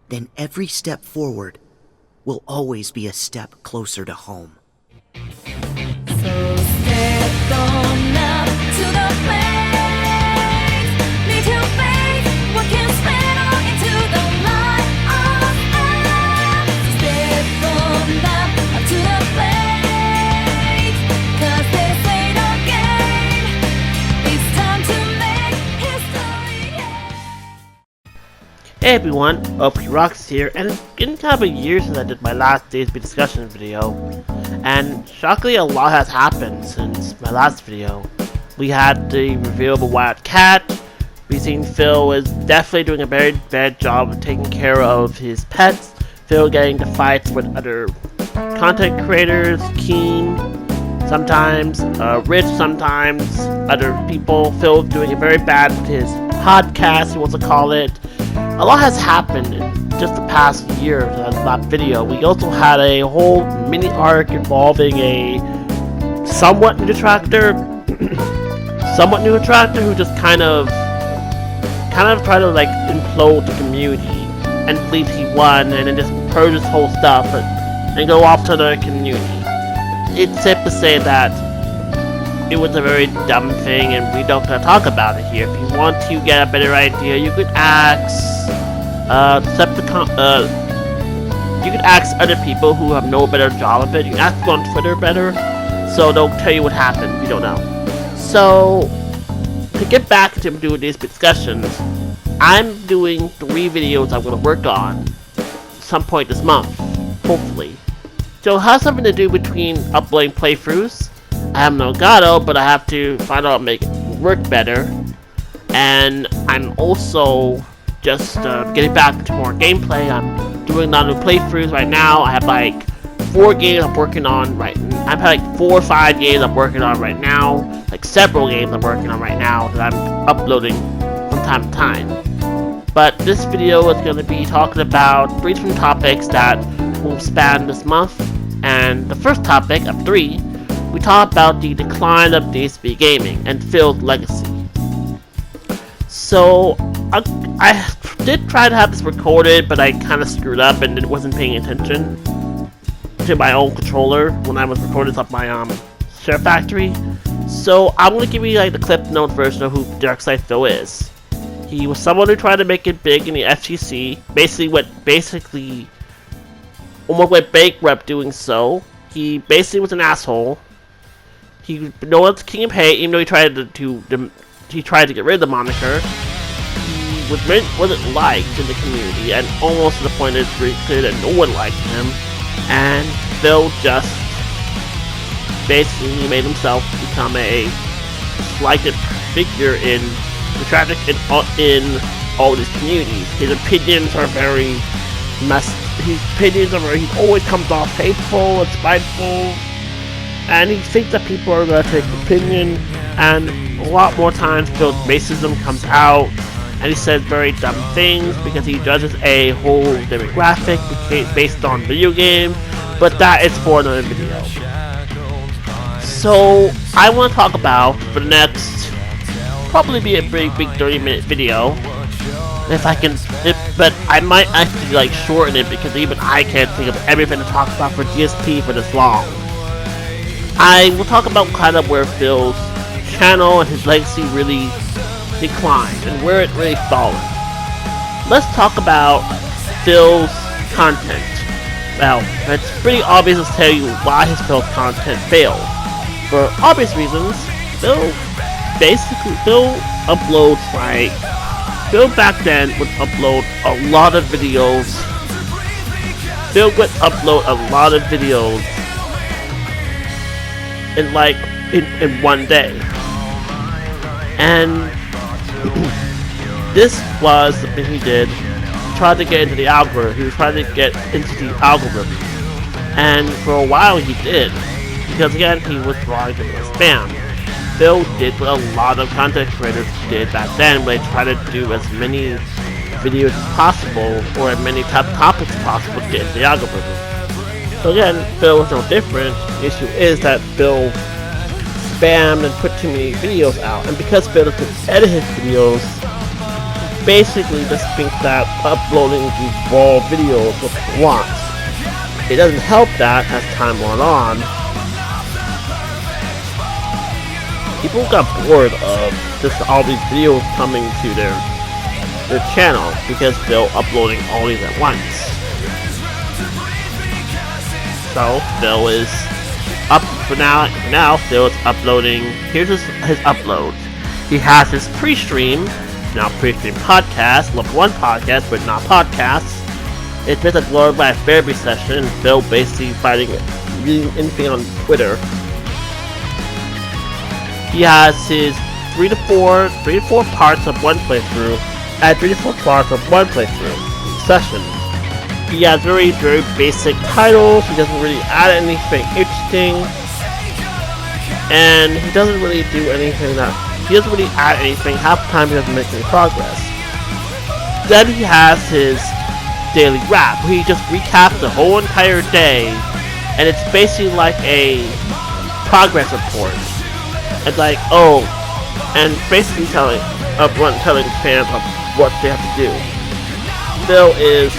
then every step forward will always be a step closer to home. So step on up to the place. Need to face what can spread on into the light of us. Step on up to the place. 'Cause this ain't a game. It's time to make history. Hey everyone, Rocks here, and it's been kind of a year since I did my last DSP discussion video, and shockingly a lot has happened since my last video. We had the reveal of a wild cat. We've seen Phil is definitely doing a very bad job of taking care of his pets. Phil getting to fights with other content creators, Keen, sometimes Rich, sometimes other people. Phil doing it very bad with his podcast, he wants to call it. A lot has happened in just the past year since that video. We also had a whole mini arc involving a somewhat new attractor who just kind of tried to like implode the community and believes he won, and then just purge his whole stuff and go off to the community. It's safe to say that it was a very dumb thing, and we don't gonna talk about it here. If you want to get a better idea, you could ask you could ask other people who have no better job of it. You can ask people on Twitter better, so they'll tell you what happened if you don't know. So, to get back to doing these discussions, I'm doing 3 videos I'm going to work on some point this month, hopefully. So it has something to do between uploading playthroughs. I have no Elgato, but I have to find out how to make it work better. And I'm also just getting back to more gameplay. I'm doing a lot of playthroughs right now. I have like 4 games I'm working on right now. I have like 4 or 5 games I'm working on right now. Like several games I'm working on right now that I'm uploading from time to time. But this video is going to be talking about 3 different topics that will span this month. And the first topic of 3, we talk about the decline of DSP gaming and Phil's legacy. So I did try to have this recorded, but I kind of screwed up and wasn't paying attention to my own controller when I was recording this off my Share Factory. So I'm gonna give you like the clip notes version of who Darkside Phil is. He was someone who tried to make it big in the FGC. Basically almost went bankrupt doing so. He basically was an asshole. He no one's king of hate, even though he tried to get rid of the moniker. He wasn't liked in the community, and almost to the point that it's pretty clear that no one liked him. And Phil just basically made himself become a slighted figure in the traffic in all these communities. His opinions are very he always comes off hateful and spiteful, and he thinks that people are going to take his opinion, and a lot more times Phil's racism comes out, and he says very dumb things because he judges a whole demographic based on video games, but that is for another video. So I want to talk about, for the next, probably be a pretty big 30-minute video, if I can, but I might actually like shorten it because even I can't think of everything to talk about for DSP for this long. I will talk about kind of where Phil's channel and his legacy really declined and where it really fallen. Let's talk about Phil's content. Well, it's pretty obvious to tell you why his Phil's content failed. For obvious reasons, Phil uploads like Phil back then would upload a lot of videos. Phil would upload a lot of videos in one day. And this was the thing he did. He tried to get into the algorithm. He was trying to get into the algorithm. And for a while he did. Because again, he was drawing into spam. Phil did what a lot of content creators did back then, when they tried to do as many videos as possible, or as many top topics as possible to get into the algorithm. So again, Phil was no different. The issue is that Phil spammed and put too many videos out, and because Phil doesn't edit his videos, basically just thinks that uploading these raw videos is what he wants. It doesn't help that as time went on, people got bored of just all these videos coming to their channel because they're uploading all these at once. So Phil is up for now. Phil is uploading. Here's his uploads. He has his pre-stream, now pre-stream podcast, level 1 podcast, but not podcasts. It's just a glorified therapy session. Phil basically reading anything on Twitter. He has his 3 to 4 parts of one playthrough, and 3 to 4 parts of one playthrough session. He has very basic titles. He doesn't really add anything interesting, and he doesn't really do anything he doesn't really add anything. Half the time he doesn't make any progress. Then he has his daily wrap, where he just recaps the whole entire day, and it's basically like a progress report. It's like, oh, and basically telling fans of what they have to do. Phil is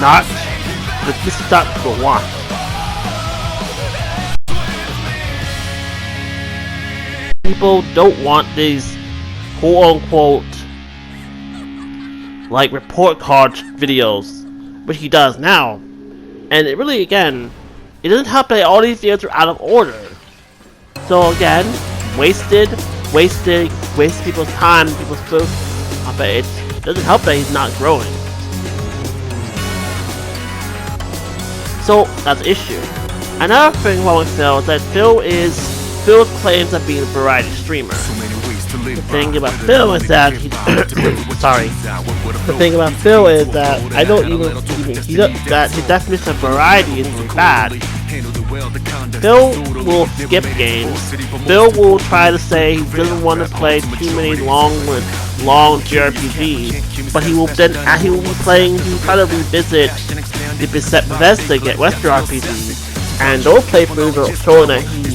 not this is not what people want. People don't want these quote-unquote like report card videos, which he does now. And it really, again, it doesn't help that all these videos are out of order. So again, wasted people's time, people's food. But it doesn't help that he's not growing. So that's the issue. Another thing wrong with Phil is that Phil's claims of being a variety streamer. The thing about Phil is that he I don't even that his definition of variety is really bad. Phil will skip games. Phil will try to say he doesn't want to play too many long JRPGs, but he will be playing. He will try to revisit the Bethesda Western RPGs, and those playthroughs are showing that he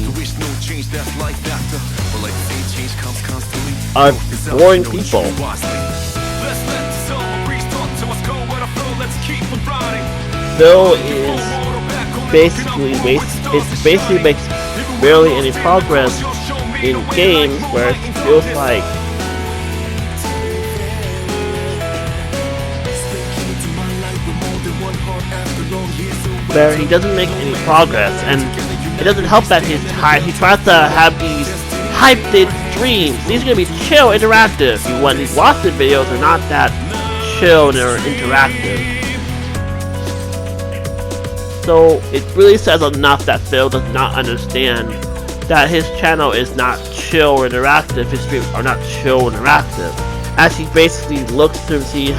are boring people. Phil is basically makes barely any progress in games where it feels like where he doesn't make any progress, and it doesn't help that he tries to have these hyped streams. These are gonna be chill, interactive. When these watching videos are not that chill, they're interactive. So it really says enough that Phil does not understand that his channel is not chill or interactive. His streams are not chill or interactive. As he basically looks to see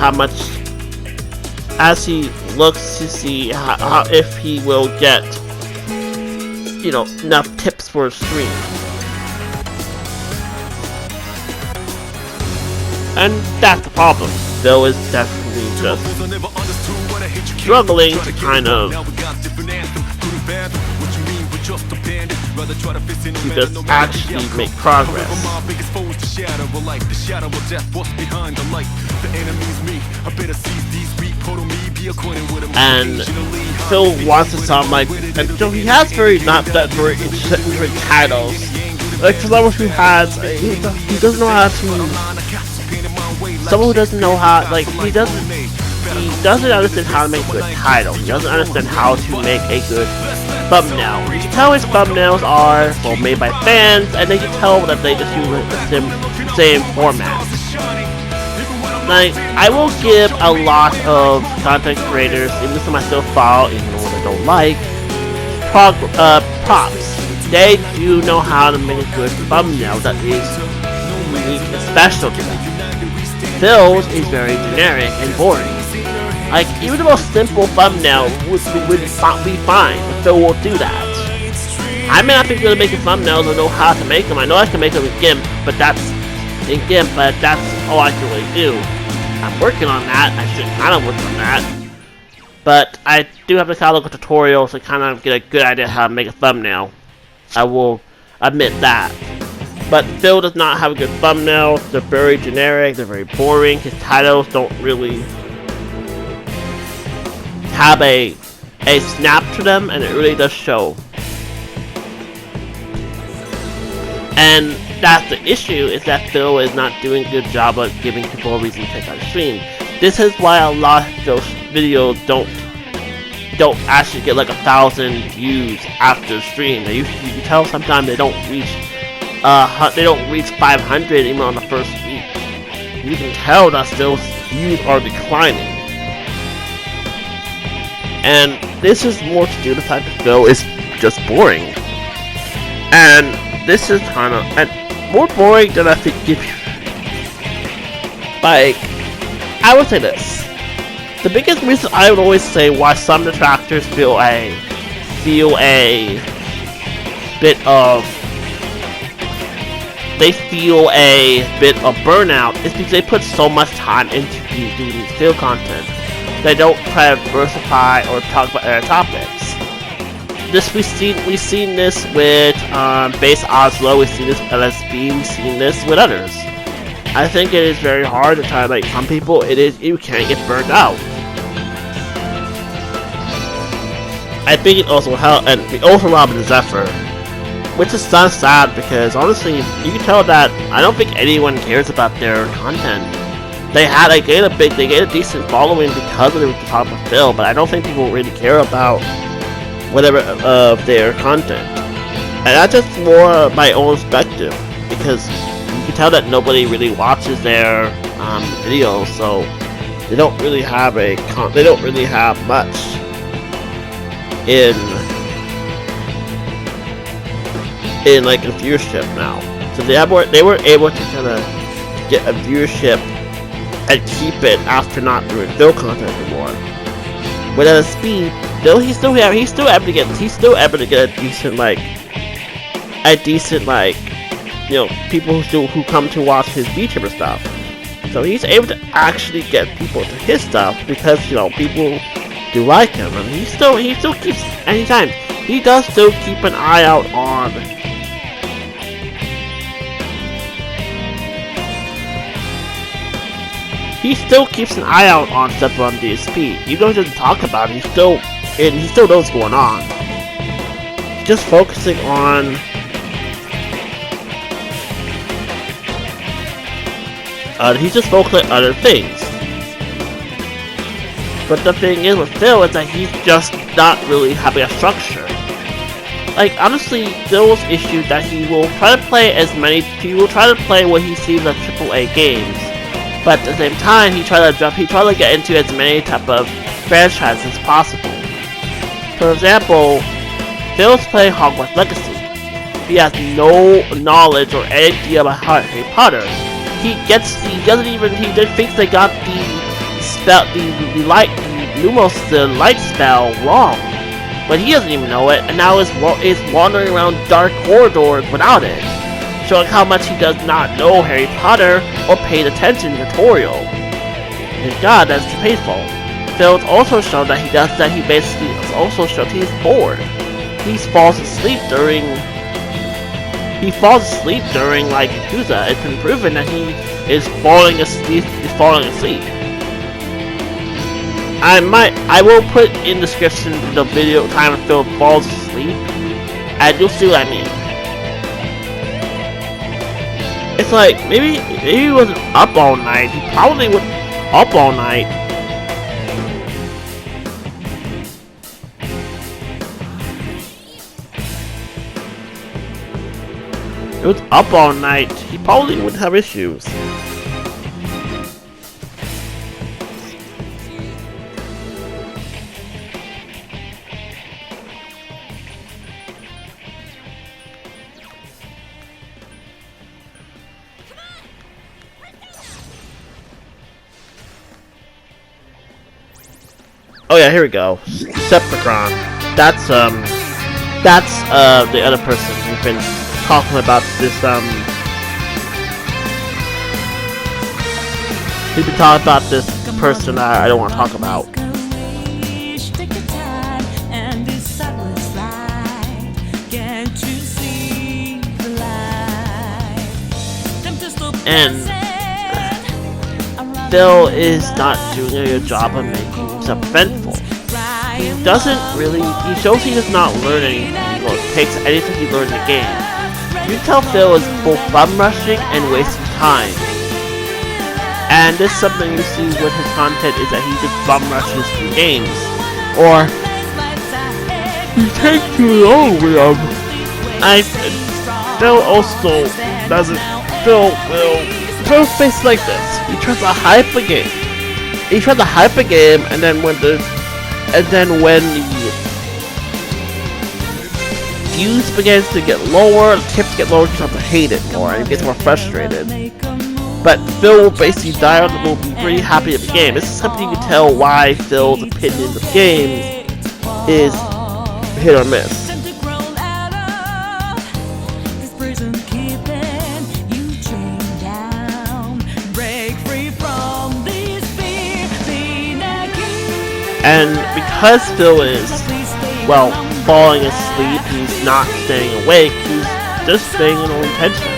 how if he will get, enough tips for a stream. And that's the problem. Phil is definitely just struggling to kind of just actually make progress. And Phil wants to sound like, and so he has not that very interesting titles. Like for someone who has, he doesn't know how to. Someone who doesn't know how, like he doesn't understand how to make a good title. He doesn't understand how to make a good thumbnail. You can tell his thumbnails are made by fans, and then you can tell that they just use the same format. Like, I will give a lot of content creators, even some I still follow, even though I don't like, props. They do know how to make a good thumbnail that is unique and special to them. Phil's is very generic and boring. Like, even the most simple thumbnail would be fine, but Phil will do that. I may not be good at making thumbnails or know how to make them. I know I can make them in GIMP, but that's all I can really do. I'm working on that. I should kind of work on that. But I do have to kind of look at tutorials to kind of get a good idea how to make a thumbnail. I will admit that. But Phil does not have a good thumbnail. They're very generic. They're very boring. His titles don't really have a snap to them, and it really does show. And that's the issue, is that Phil is not doing a good job of giving people a reason to check out the stream. This is why a lot of those videos don't actually get like 1,000 views after the stream. You can tell sometimes they don't reach 500 even on the first week. You can tell that those views are declining. And this is more to do with the fact that Phil is just boring. And this is kind of more boring than I think if you, like, I would say this. The biggest reason I would always say why some detractors feel a bit of burnout is because they put so much time into doing field content. They don't try to diversify or talk about other topics. We've seen this with Base Oslo, we've seen this with LSB, we've seen this with others. I think it is very hard to try to like some people. You can't get burned out. I think it also helped, and it also robbed his effort, which is so sad because honestly, you can tell that I don't think anyone cares about their content. They get a decent following because of the top of Phil, but I don't think people really care about whatever of their content. And that's just more my own perspective, because you can tell that nobody really watches their videos, so they don't really have much in like a viewership now. So they were able to kind of get a viewership and keep it after not doing Phil content anymore. With LSP, he's still able to get a decent people who come to watch his VTuber stuff. So he's able to actually get people to his stuff because people do like him, and he still keeps anytime he does still keep an eye out on. He still keeps an eye out on stuff on DSP. Even though he doesn't talk about it, he still knows what's going on. Just focusing on he's just focusing on other things. But the thing is with Phil is that he's just not really having a structure. Like honestly, Phil's issue that he will try to play what he sees as AAA games. But at the same time, he tried to get into as many type of franchises as possible. For example, Phil's playing Hogwarts Legacy. He has no knowledge or idea about Harry Potter. He thinks they got the light spell wrong, but he doesn't even know it, and now is wandering around dark corridors without it, showing how much he does not know Harry Potter or paid attention to the tutorial. And God, that's painful. Phil's also shown that he's bored. He falls asleep during like Yakuza. It's been proven that he is falling asleep. I will put in the description the video time when Phil falls asleep, and you'll see what I mean. It's like, maybe he wasn't up all night. He probably was up all night. If he was up all night, he probably wouldn't have issues. Oh yeah, here we go. Septicron. That's the other person who's been talking about this He's been talking about this person I don't want to talk about. And Phil is not doing a good job of making himself eventful. He doesn't really, he shows he does not learn anything or takes anything he learned in the game. You can tell Phil is both bum rushing and wasting time. And this is something you see with his content is that he just bum rushes through games. Or he takes too long with them. Phil also doesn't, Phil's basically like this. He tries to hype a game. And then when the views begins to get lower, the tips get lower, he starts to hate it more and he gets more frustrated. But Phil will basically will be pretty happy with the game. This is something you can tell why Phil's opinions of games is hit or miss. And because Phil is, well, falling asleep, he's not staying awake, he's just staying in intention.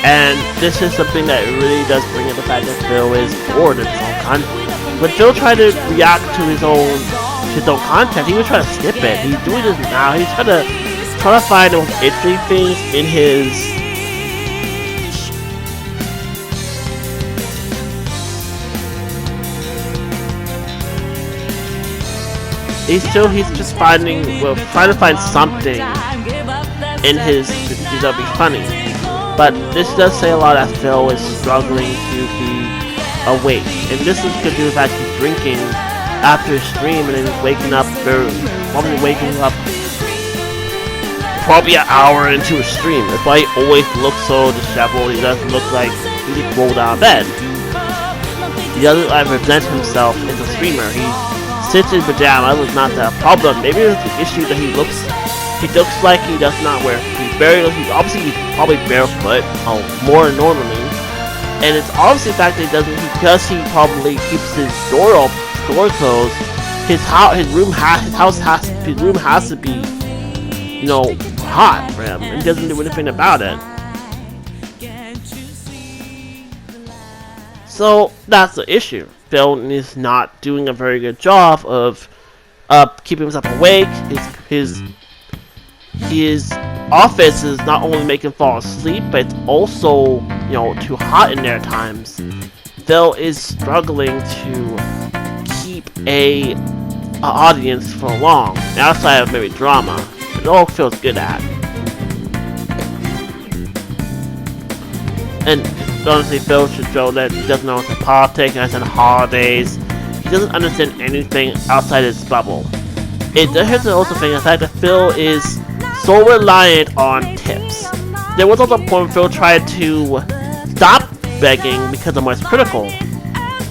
And this is something that really does bring in the fact that Phil is bored of his own content. When Phil tried to react to his own content, he was trying to skip it. He's doing this now. He's trying to find the most interesting things in his he's just trying to find something in his that'll be funny. But this does say a lot that Phil is struggling to be awake. And this is because of the fact he's drinking after his stream and then waking up probably an hour into a stream. That's why he always looks so disheveled. He doesn't look like he just rolled out of bed. He doesn't present himself as a streamer. He sits in pajamas is not that problem. Maybe it's the issue that he looks like he does not wear. He's probably barefoot more than normally, and it's obviously the fact that he probably keeps his door closed. His room has to be, hot for him, and he doesn't do anything about it. So that's the issue. Phil is not doing a very good job of keeping himself awake. His office is not only making him fall asleep, but it's also, too hot in there at times. Phil is struggling to keep a audience for long, outside of maybe drama. It all Phil's good at. And honestly, Phil should show that he doesn't know the politics, and the holidays. He doesn't understand anything outside his bubble. Here's the also thing, the fact that Phil is so reliant on tips. There was also a point where Phil tried to stop begging because of what's critical,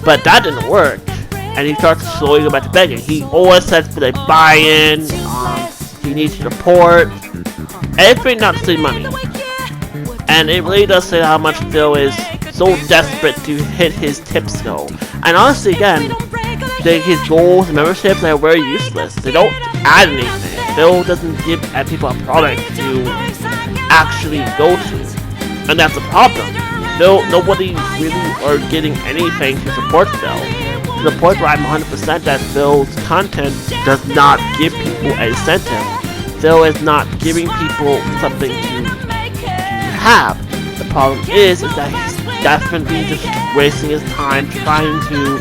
but that didn't work, and he started to slowly go back to begging. He always says for the buy-in, he needs support, everything not to save money. And it really does say how much Phil is so desperate to hit his tips goal. And honestly, again, his goals and memberships are very useless. They don't add anything. Phil doesn't give people a product to actually go to. And that's the problem. Nobody really are getting anything to support Phil. To the point where I'm 100% that Phil's content does not give people an incentive. Phil is not giving people something to have. The problem is that he's definitely just wasting his time trying to,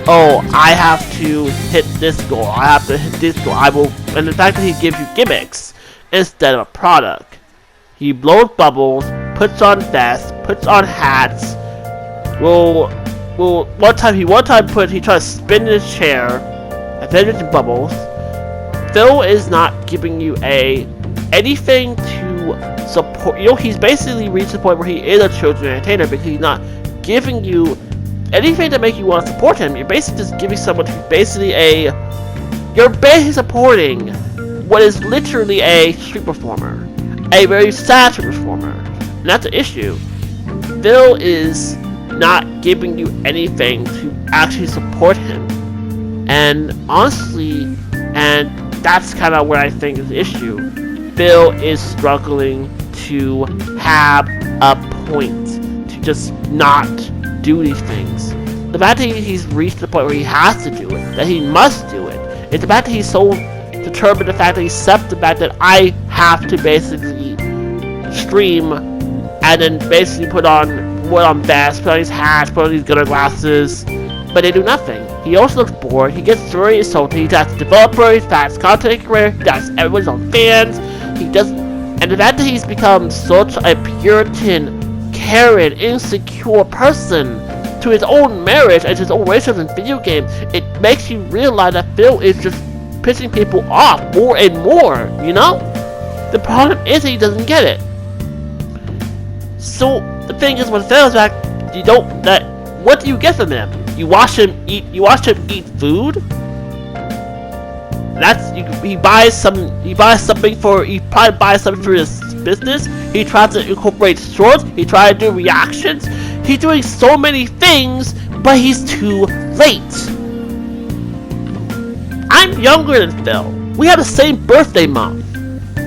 I have to hit this goal, I have to hit this goal, and the fact that he gives you gimmicks instead of a product. He blows bubbles, puts on vests, puts on hats, one time he tried to spin in his chair, and then into bubbles. Phil is not giving you anything to support. He's basically reached the point where he is a children's entertainer because he's not giving you anything to make you want to support him. You're basically just giving someone who's basically you're basically supporting what is literally a street performer, a very sad street performer, and that's the issue. Phil is not giving you anything to actually support him. And honestly, and that's kind of where I think is the issue. Phil is struggling to have a point, to just not do these things. The fact that he's reached the point where he has to do it, that he must do it, it's the fact that he's so determined, the fact that he accepts the fact that I have to basically stream and then basically put on vests, put on his hats, put on these gunner glasses, but they do nothing. He also looks bored, he gets very insulted, he's as a developer, he's as content creator, he does everyone's on fans, he does, and the fact that he's become such a Puritan, Karen, insecure person to his own marriage and his own racism in video games, it makes you realize that Phil is just pissing people off more and more, you know? The problem is he doesn't get it. So the thing is, when Phil's back, what do you get from him? You watch him eat food? He probably buys something for his business. He tries to incorporate shorts, he tries to do reactions. He's doing so many things, but he's too late. I'm younger than Phil. We have the same birthday month.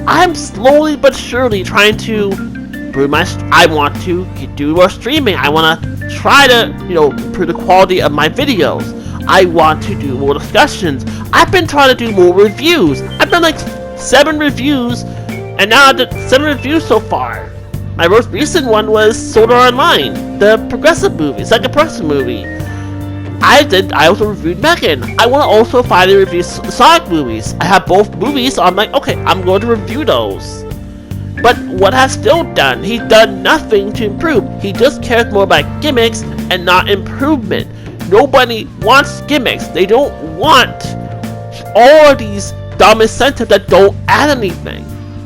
I'm slowly but surely trying to improve I want to do more streaming. I want to try to, improve the quality of my videos. I want to do more discussions. I've been trying to do more reviews. I've done like 7 reviews, and now I've done 7 reviews so far. My most recent one was Sword Art Online, the progressive movie. It's like a progressive movie. I also reviewed Megan. I want to also finally review Sonic movies. I have both movies, so I'm like, okay, I'm going to review those. But what has Phil done? He's done nothing to improve. He just cares more about gimmicks and not improvement. Nobody wants gimmicks. They don't want all of these dumb incentives that don't add anything.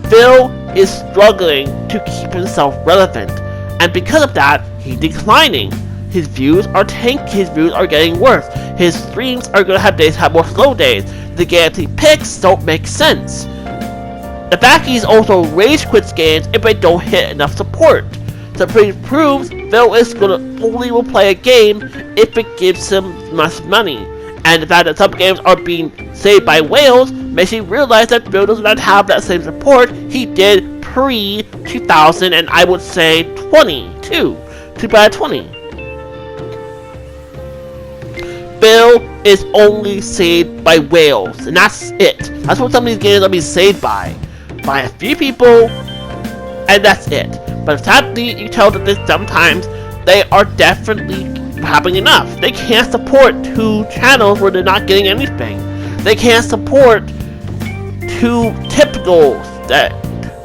Phil is struggling to keep himself relevant, and because of that, he's declining. His views are His views are getting worse. His streams are gonna have more slow days. The games he picks don't make sense. The fact he's also rage quits games if they don't hit enough support. So it proves Phil is only will play a game if it gives him much money. And the fact that some games are being saved by whales makes you realize that Phil does not have that same support he did pre-2000 and I would say 2020. Phil is only saved by whales, and that's it. That's what some of these games are being saved by a few people, and that's it. But sadly, you tell that sometimes they are definitely having enough. They can't support 2 channels where they're not getting anything. They can't support 2 typicals.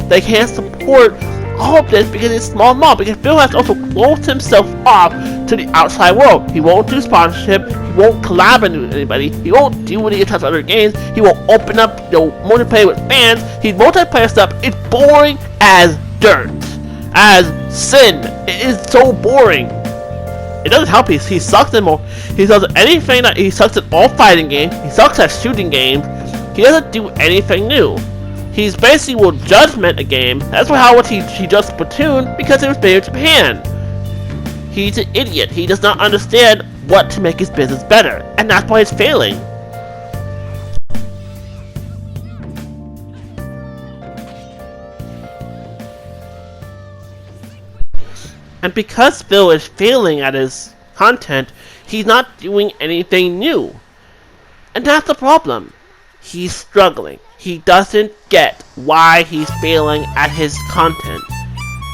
They can't support all of this because it's small and small. Because Phil has also closed himself off to the outside world. He won't do sponsorship. He won't collaborate with anybody. He won't do any types of other games. He won't open up multiplayer with fans. His multiplayer stuff is boring as dirt, as sin. It is so boring. It doesn't help. He sucks in more. He does anything that he sucks at all fighting games. He sucks at shooting games. He doesn't do anything new. He's basically will judgment a game. That's how much he judged Splatoon because it was made in Japan. He's an idiot. He does not understand what to make his business better, and that's why it's failing. And because Phil is failing at his content, he's not doing anything new. And that's the problem. He's struggling. He doesn't get why he's failing at his content.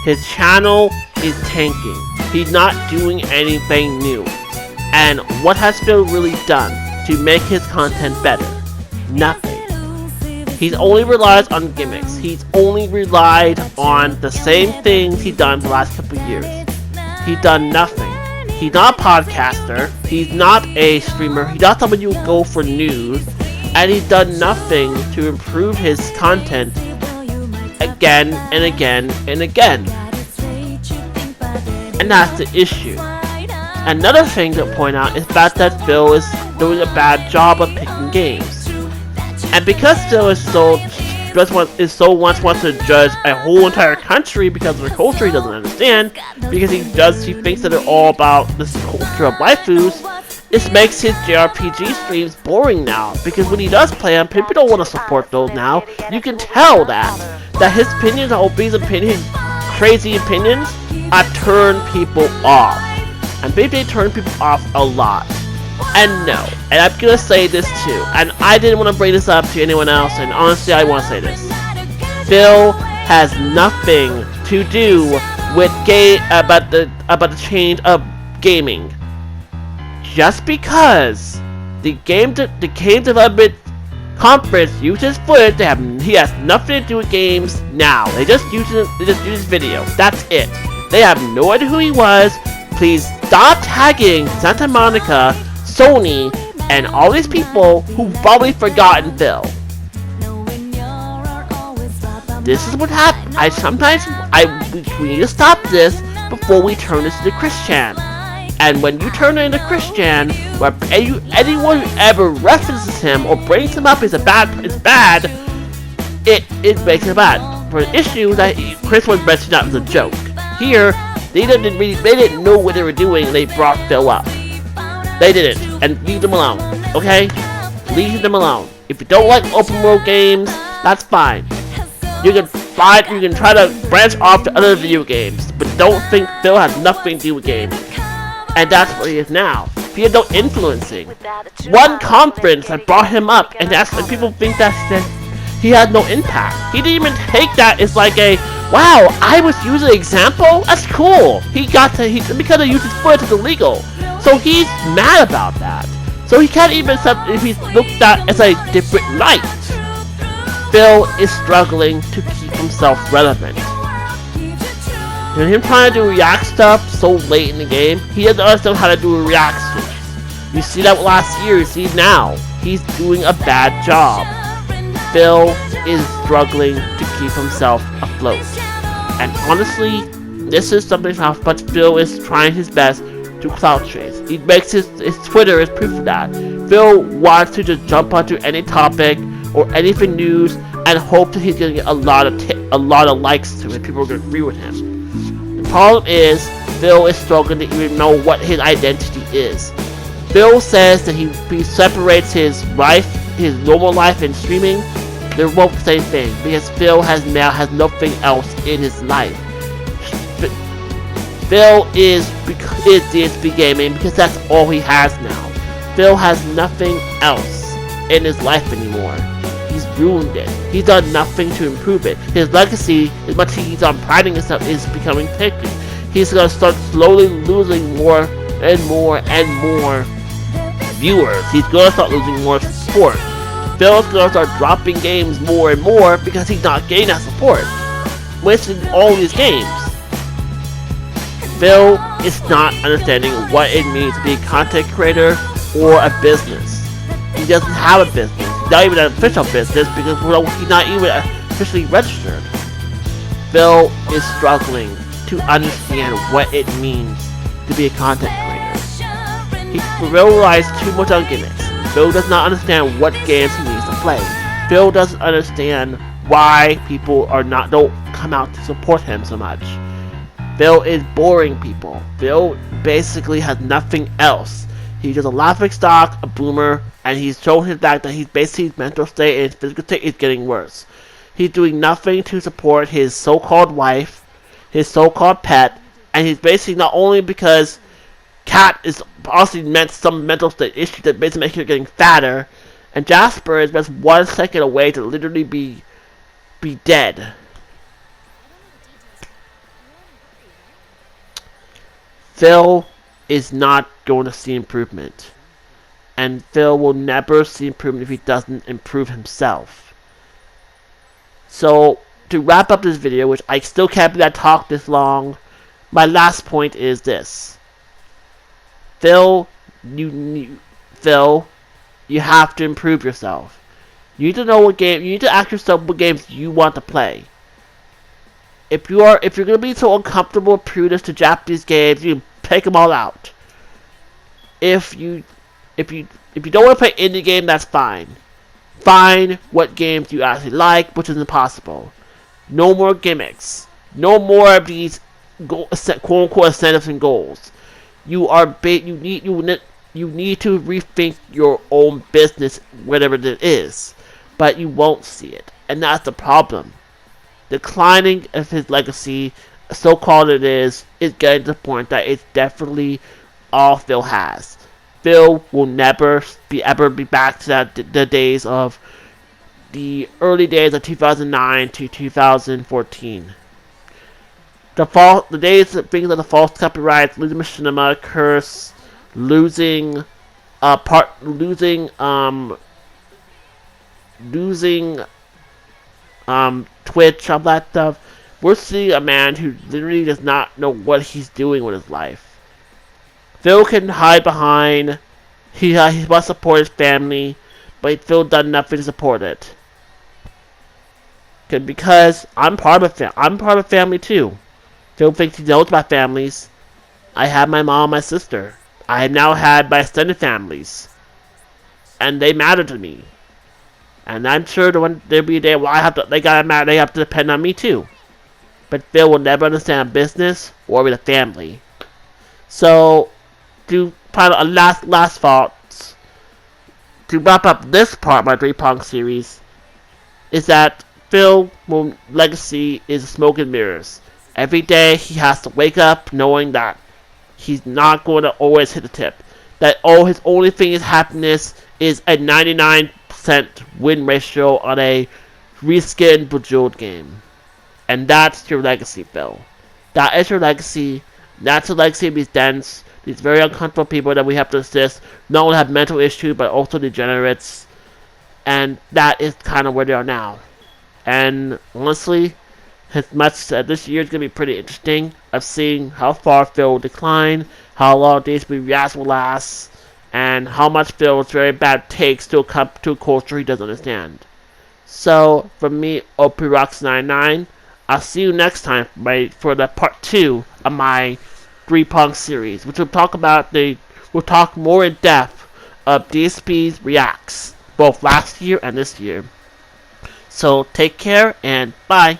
His channel is tanking. He's not doing anything new. And what has Phil really done to make his content better? Nothing. He's only relied on gimmicks. He's only relied on the same things he's done the last couple of years. He's done nothing. He's not a podcaster. He's not a streamer. He's not somebody who will go for news. And he's done nothing to improve his content again and again and again. And that's the issue. Another thing to point out is that Phil is doing a bad job of picking games. And because Phil is so wants to judge a whole entire country because of their culture he doesn't understand, because he thinks that they're all about this culture of waifus. This makes his JRPG streams boring now, because when he does play them, people don't want to support those now. You can tell that his opinions, his crazy opinions, have turned people off. And they turn people off a lot. And no, and I'm gonna say this too, and I didn't want to bring this up to anyone else, and honestly I want to say this. Phil has nothing to do with about the change of gaming. Just because the game development conference uses footage, he has nothing to do with games now. They just use video. That's it. They have no idea who he was. Please stop tagging Santa Monica, Sony, and all these people who've probably forgotten Phil. This is what happened. We need to stop this before we turn this into Christian. And when you turn it into Christian, where anyone who ever references him or brings him up is bad. It makes it bad. For the issue that Chris was mentioning that was a joke. Here, they didn't know what they were doing, and they brought Phil up. They didn't, and leave them alone, okay? Leave them alone. If you don't like open world games, that's fine. You can try to branch off to other video games, but don't think Phil has nothing to do with gaming. And that's where he is now. He had no influencing. One conference that brought him up, and people think that he had no impact. He didn't even take that as like a, wow, I was using an example? That's cool. Because I used his footage is illegal. So he's mad about that. So he can't even accept if he's looked at as a different light. Phil is struggling to keep himself relevant. And him trying to do react stuff so late in the game, he doesn't understand how to do a react stuff. You see that last year, you see now. He's doing a bad job. Phil is struggling to keep himself afloat. And honestly, this is something how much Phil is trying his best to clout chase. He makes his Twitter is proof of that. Phil wants to just jump onto any topic or anything news and hope that he's gonna get a lot of likes to it. People are gonna agree with him. The problem is Phil is struggling to even know what his identity is. Phil says that he separates his normal life and streaming. They're both the same thing because Phil has nothing else in his life. Phil is DSP Gaming because that's all he has now. Phil has nothing else in his life anymore. He's ruined it. He's done nothing to improve it. His legacy, as much as he's on priding himself, is becoming taken. He's gonna start slowly losing more and more and more viewers. He's gonna start losing more support. Phil's gonna start dropping games more and more because he's not getting that support. Wasting all these games. Phil is not understanding what it means to be a content creator or a business. He doesn't have a business. He's not even an official business because he's not even officially registered. Phil is struggling to understand what it means to be a content creator. He relies too much on gimmicks. Phil does not understand what games he needs to play. Phil doesn't understand why people don't come out to support him so much. Phil is boring people. Phil basically has nothing else. He's just a laughingstock, a boomer, and he's shown his back that his mental state and his physical state is getting worse. He's doing nothing to support his so-called wife, his so-called pet, and he's basically not only because Kat is also meant some mental state issue that basically makes her getting fatter, and Jasper is just 1 second away to literally be dead. Phil is not going to see improvement. And Phil will never see improvement if he doesn't improve himself. So, to wrap up this video, which I still can't believe I talked this long, my last point is this. Phil, you have to improve yourself. You need to know what game, you need to ask yourself what games you want to play. If you're gonna be so uncomfortable, prudish to Japanese games, you take them all out. If you don't want to play indie game, that's fine. Define what games you actually like, which is impossible. No more gimmicks. No more of these quote-unquote incentives and goals. You need to rethink your own business, whatever it is, but you won't see it, and that's the problem. Declining of his legacy, so called it is getting to the point that it's definitely all Phil has. Phil will never ever be back to the days of the early days of 2009 to 2014. The days of things of the false copyrights, losing machinima, curse, losing Twitch, all that stuff. We're seeing a man who literally does not know what he's doing with his life. Phil can hide behind he must support his family, but Phil done nothing to support it. Because I'm part of a family too. Phil thinks he knows my families. I have my mom and my sister. I have now had my extended families. And they matter to me. And I'm sure there'll be a day where they have to depend on me too. But Phil will never understand business or with a family. So, to final last thoughts, to wrap up this part of my 3-prong series, is that Phil's legacy is smoke and mirrors. Every day he has to wake up knowing that he's not going to always hit the tip. That his only thing is happiness is a 99% win ratio on a reskinned Bejeweled game. And that's your legacy, Phil. That is your legacy. That's the legacy of these dense, these very uncomfortable people that we have to assist. Not only have mental issues, but also degenerates. And that is kind of where they are now. And honestly, as much as this year is going to be pretty interesting of seeing how far Phil will decline, how long DSP reacts will last, and how much Phil's very bad takes to a culture he doesn't understand. So, from me, OPRox99, I'll see you next time for the part 2 of my 3-prong series, which we'll talk more in depth of DSP's reacts, both last year and this year. So, take care and bye.